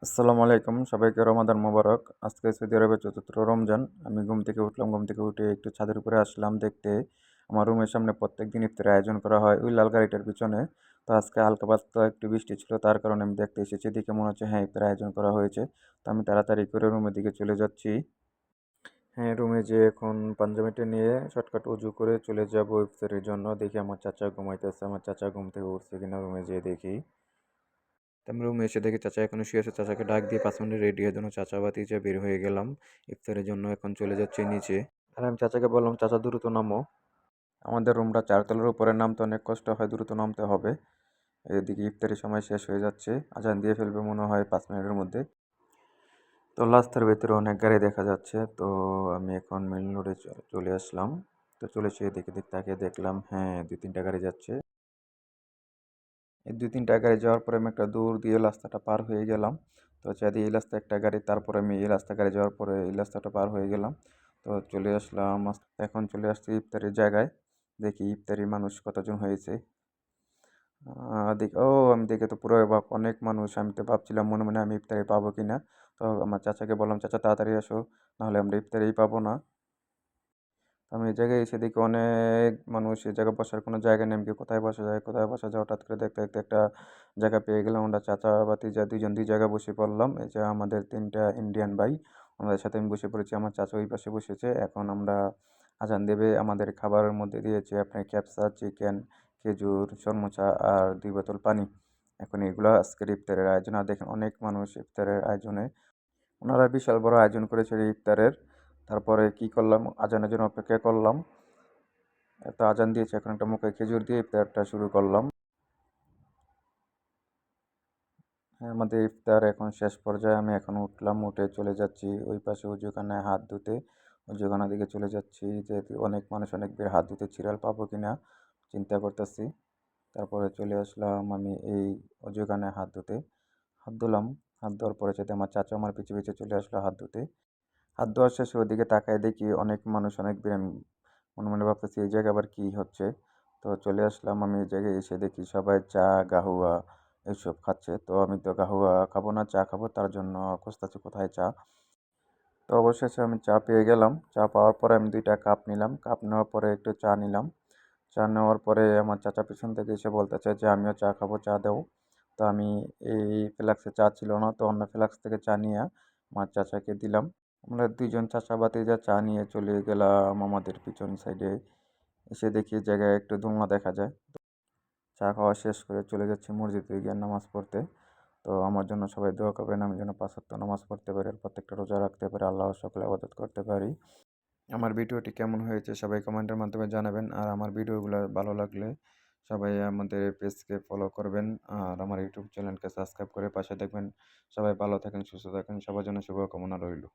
আসসালামু আলাইকুম, সবাইকে রমাদান মোবারক। আজকে সৌদি আরবের চতুর্থ রমজান। আমি ঘুম থেকে উঠলাম, ঘুম থেকে উঠে একটু ছাদের উপরে আসলাম দেখতে। আমার রুমের সামনে প্রত্যেকদিন ইফতারের আয়োজন করা হয় ওই লাল গাড়িটার পিছনে। তো আজকে হালকা পাতলা একটু বৃষ্টি ছিল, তার কারণে আমি দেখতে এসেছি, দেখে মনে হচ্ছে হ্যাঁ ইফতারের আয়োজন করা হয়েছে। তো আমি তাড়াতাড়ি করে রুমের দিকে চলে যাচ্ছি। হ্যাঁ, রুমে যেয়ে এখন পাঞ্জাবিটা নিয়ে শর্টকাট উজু করে চলে যাব ইফতারের জন্য। দেখি আমার চাচা ঘুমাইতেছে, আমার চাচা ঘুম থেকে উঠছে কিনা রুমে যেয়ে দেখি। তো আমি রুমে এসে দেখি চাচা এখনো শুয়ে আছে। চাচাকে ডাক দিয়ে 5 মিনিট রেডি হয়ে যেন চাচা বাতিজা বের হয়ে গেলাম ইফতারের জন্য। এখন চলে যাচ্ছি নিচে। আর আমি চাচাকে বললাম, চাচা দ্রুত নামো, আমাদের রুমটা 4 তলার উপরে, নামতে অনেক কষ্ট হয়, দ্রুত নামতে হবে। এদিকে ইফতারের সময় শেষ হয়ে যাচ্ছে, আজান দিয়ে ফেলবে মনে হয় 5 মিনিটের মধ্যে। তো রাস্তার ভেতরে অনেক গাড়ি দেখা যাচ্ছে। তো আমি এখন মেইন রোডে চলে আসলাম। তো চলে এসে দেখে দেখতে তাকে দেখলাম, হ্যাঁ 2-3টা গাড়ি যাচ্ছে। এই 2-3টা গাড়ি যাওয়ার পরে আমি একটা দৌড় দিয়ে রাস্তাটা পার হয়ে গেলাম। তো চাঁদি এই রাস্তায় একটা গাড়ি, তারপরে আমি এই রাস্তা গাড়ি যাওয়ার পরে এই রাস্তাটা পার হয়ে গেলাম। তো চলে আসলাম, এখন চলে আসছি ইফতারির জায়গায়। দেখি ইফতারি মানুষ কতজন হয়েছে। দেখি, ও আমি দেখে তো পুরো অবাক, অনেক মানুষ। আমি তো ভাবছিলাম মনে মনে আমি ইফতারি পাবো কিনা। তো আমার চাচাকে বললাম, চাচা তাড়াতাড়ি আসো, নাহলে আমরা ইফতারি পাবো না। আমি এই জায়গায় এসে দেখি অনেক মানুষ, এই জায়গায় বসার কোনো জায়গা নেই। আমি কি কোথায় বসা যায়, কোথায় বসা যায়, হঠাৎ করে দেখতে দেখতে একটা জায়গা পেয়ে গেলাম। আমরা চাচা ভাতিজা দুইজন দুই জায়গায় বসে পড়লাম। এই যে আমাদের 3টা ইন্ডিয়ান ভাই, আমাদের সাথে আমি বসে পড়েছি। আমার চাচা ওই পাশে বসেছে। এখন আমরা আজান দেবে। আমাদের খাবারের মধ্যে দিয়েছে আপনার ক্যাপসা, চিকেন, খেজুর, সমোসা আর 2 বোতল পানি। এখন এগুলো আজকের ইফতারের আয়োজন। আর দেখেন অনেক মানুষ ইফতারের আয়োজনে, ওনারা বিশাল বড় আয়োজন করেছে এই ইফতারের। তারপরে কি করলাম, আজানের জন্য অপেক্ষা করলাম। তো আজান দিয়েছে, এখন একটা মুখে খেজুর দিয়ে ইফতারটা শুরু করলাম। হ্যাঁ, আমাদের ইফতার এখন শেষ পর্যায়ে। আমি এখন উঠলাম, উঠে চলে যাচ্ছি ওই পাশে উজুখানায় হাত ধুতে। উজুখানার দিকে চলে যাচ্ছি, যেহেতু অনেক মানুষ, অনেক বের, হাত ধুতে চিরাল পাবো কিনা চিন্তা করতেছি। তারপরে চলে আসলাম আমি এই অজুখানায় হাত ধুতে। হাত ধুলাম। হাত ধোয়ার পরে সাথে আমার চাচা আমার পিছু পিছু চলে আসলো হাত ধুতে। হাত ধোয়ার শেষে ওদিকে তাকায় দেখি অনেক মানুষ, অনেক ভিড়। আমি মনে মনে ভাবতেছি এই জায়গায় আবার কী হচ্ছে। তো চলে আসলাম, আমি এই জায়গায় এসে দেখি সবাই চা, গাহুয়া এইসব খাচ্ছে। তো আমি তো গাহুয়া খাবো না, চা খাবো, তার জন্য খুঁজতেছি কোথায় চা। তো অবশেষে আমি চা পেয়ে গেলাম। চা পাওয়ার পরে আমি 2টা কাপ নিলাম। কাপ নেওয়ার পরে একটু চা নিলাম। চা নেওয়ার পরে আমার চাচা পিছন থেকে এসে বলতেছে যে আমিও চা খাবো, চা দাও। তো আমি, এই ফ্লাক্সে চা ছিল না, তো অন্য ফ্লাক্স থেকে চা নিয়ে আমার চাচাকে দিলাম। আমরা দুইজন চাচা ভাতিজা চা নিয়ে চলে গেলাম আমাদের পিছন সাইডে। এসে দেখি জায়গায় একটু দোলনা দেখা যায়। চা খাওয়া শেষ করে চলে যাচ্ছি মসজিদে গিয়ে নামাজ পড়তে। তো আমার জন্য সবাই দোয়া করবেন, আমি যেন 5 ওয়াক্ত নামাজ পড়তে পারি আর প্রত্যেকটা রোজা রাখতে পারি, আল্লাহর সকল ইবাদত করতে পারি। আমার ভিডিওটি কেমন হয়েছে সবাই কমেন্টের মাধ্যমে জানাবেন। আর আমার ভিডিওগুলো ভালো লাগলে সবাই আমাদের পেজকে ফলো করবেন আর আমার ইউটিউব চ্যানেলকে সাবস্ক্রাইব করে পাশে দেখবেন। সবাই ভালো থাকেন, সুস্থ থাকেন, সবার জন্য শুভকামনা রইল।